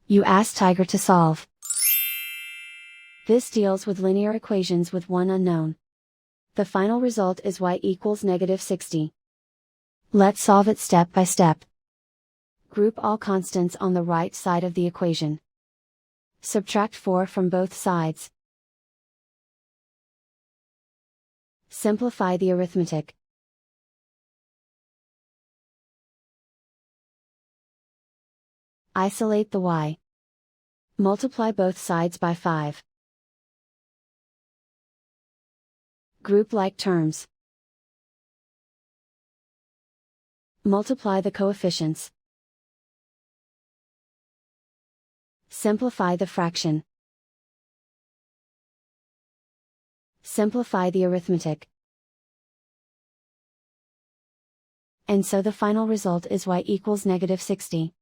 You ask Tiger to solve. This deals with linear equations with one unknown. The final result is y equals -60. Let's solve it step by step. Group all constants on the right side of the equation. Subtract 4 from both sides. Simplify the arithmetic. Isolate the y. Multiply both sides by 5. Group like terms. Multiply the coefficients. Simplify the fraction. Simplify the arithmetic. And so the final result is y equals -60.